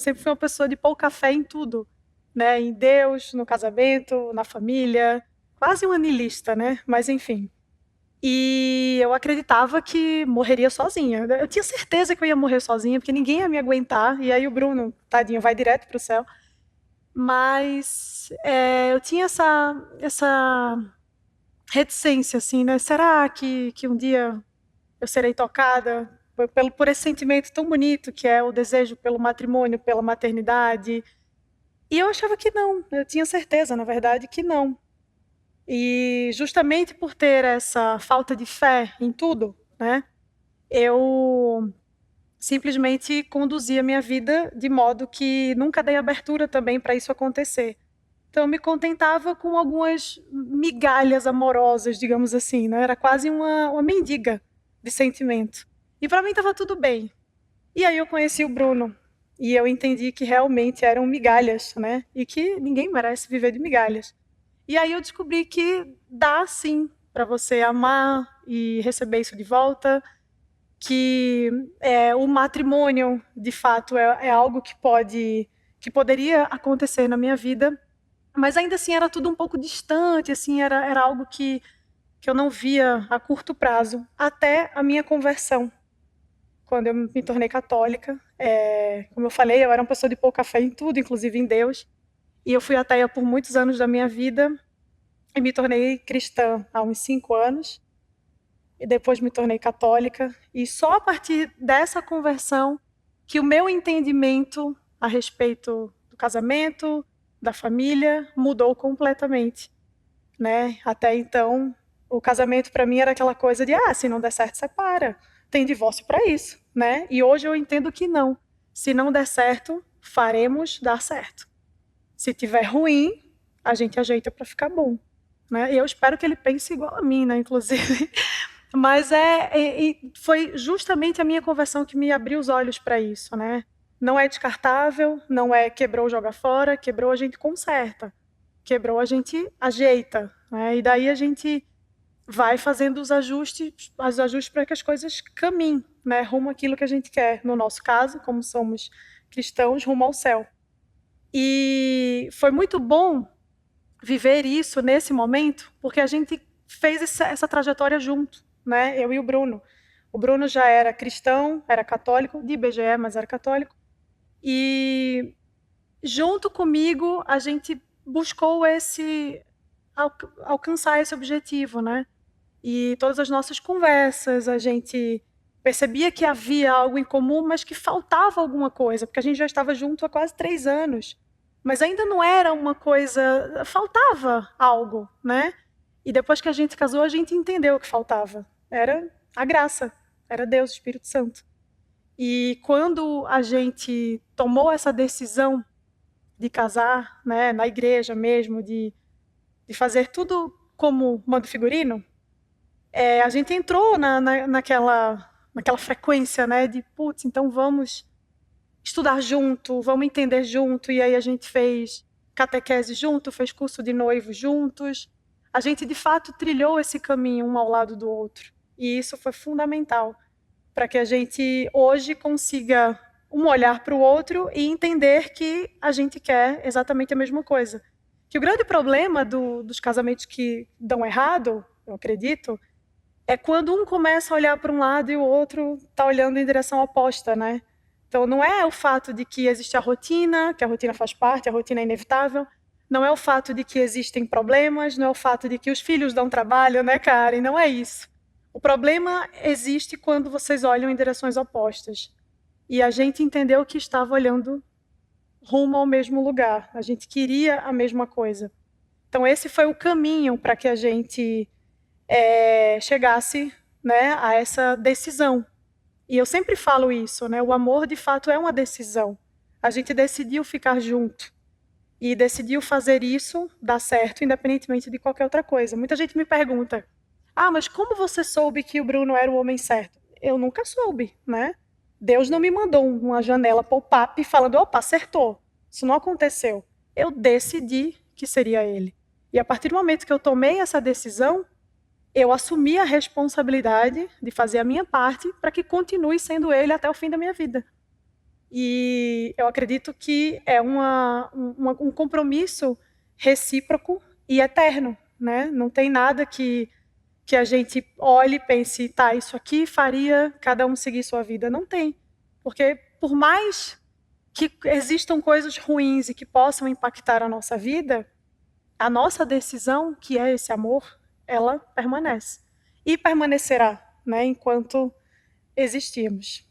sempre fui uma pessoa de pôr o café em tudo, né? Em Deus, no casamento, na família, quase uma niilista, né? Mas enfim. E eu acreditava que morreria sozinha. Eu tinha certeza que eu ia morrer sozinha, porque ninguém ia me aguentar. E aí o Bruno, tadinho, vai direto para o céu. Mas eu tinha essa reticência, assim, né? Será que um dia eu serei tocada por esse sentimento tão bonito que é o desejo pelo matrimônio, pela maternidade? E eu achava que não. Eu tinha certeza, na verdade, que não. E justamente por ter essa falta de fé em tudo, né? Eu simplesmente conduzi a minha vida de modo que nunca dei abertura também para isso acontecer. Então, eu me contentava com algumas migalhas amorosas, digamos assim, né? Era quase uma mendiga de sentimento. E para mim estava tudo bem. E aí eu conheci o Bruno. E eu entendi que realmente eram migalhas, né? E que ninguém merece viver de migalhas. E aí eu descobri que dá sim para você amar e receber isso de volta, que o matrimônio, de fato, é algo que poderia acontecer na minha vida, mas ainda assim era tudo um pouco distante, assim, era algo que eu não via a curto prazo, até a minha conversão, quando eu me tornei católica. Como eu falei, eu era uma pessoa de pouca fé em tudo, inclusive em Deus, e eu fui ateia por muitos anos da minha vida, e me tornei cristã há uns 5 anos, e depois me tornei católica, e só a partir dessa conversão que o meu entendimento a respeito do casamento, da família, mudou completamente, né? Até então, o casamento para mim era aquela coisa de, se não der certo, separa. Tem divórcio para isso, né? E hoje eu entendo que não. Se não der certo, faremos dar certo. Se tiver ruim, a gente ajeita para ficar bom, né? E eu espero que ele pense igual a mim, né? Inclusive. Mas foi justamente a minha conversão que me abriu os olhos para isso, né? Não é descartável, não é quebrou, joga fora, quebrou, a gente conserta. Quebrou, a gente ajeita, né? E daí a gente vai fazendo os ajustes para que as coisas caminhem, né? Rumo àquilo que a gente quer. No nosso caso, como somos cristãos, rumo ao céu. E foi muito bom viver isso nesse momento, porque a gente fez essa trajetória junto, né? Eu e o Bruno. O Bruno já era cristão, era católico, de IBGE, mas era católico. E junto comigo a gente buscou alcançar esse objetivo, né? E todas as nossas conversas, a gente percebia que havia algo em comum, mas que faltava alguma coisa, porque a gente já estava junto há quase 3 anos. Mas ainda não era uma coisa, faltava algo, né? E depois que a gente casou, a gente entendeu o que faltava. Era a graça, era Deus, o Espírito Santo. E quando a gente tomou essa decisão de casar, né, na igreja mesmo, de fazer tudo como manda o figurino, a gente entrou naquela frequência, né, de putz, então vamos estudar junto, vamos entender junto, e aí a gente fez catequese junto, fez curso de noivo juntos. A gente, de fato, trilhou esse caminho um ao lado do outro. E isso foi fundamental para que a gente hoje consiga um olhar para o outro e entender que a gente quer exatamente a mesma coisa. Que o grande problema dos casamentos que dão errado, eu acredito, é quando um começa a olhar para um lado e o outro está olhando em direção oposta, né? Então, não é o fato de que existe a rotina, que a rotina faz parte, a rotina é inevitável. Não é o fato de que existem problemas, não é o fato de que os filhos dão trabalho, né, Karen? Não é isso. O problema existe quando vocês olham em direções opostas. E a gente entendeu que estava olhando rumo ao mesmo lugar. A gente queria a mesma coisa. Então, esse foi o caminho para que a gente chegasse, né, a essa decisão. E eu sempre falo isso, né? O amor, de fato, é uma decisão. A gente decidiu ficar junto e decidiu fazer isso dar certo, independentemente de qualquer outra coisa. Muita gente me pergunta: mas como você soube que o Bruno era o homem certo? Eu nunca soube, né? Deus não me mandou uma janela pop-up falando: opa, acertou. Isso não aconteceu. Eu decidi que seria ele. E a partir do momento que eu tomei essa decisão, eu assumi a responsabilidade de fazer a minha parte para que continue sendo ele até o fim da minha vida. E eu acredito que é um compromisso recíproco e eterno, né? Não tem nada que a gente olhe e pense, tá, isso aqui faria cada um seguir sua vida. Não tem. Porque por mais que existam coisas ruins e que possam impactar a nossa vida, a nossa decisão, que é esse amor, ela permanece. E permanecerá, né, enquanto existirmos.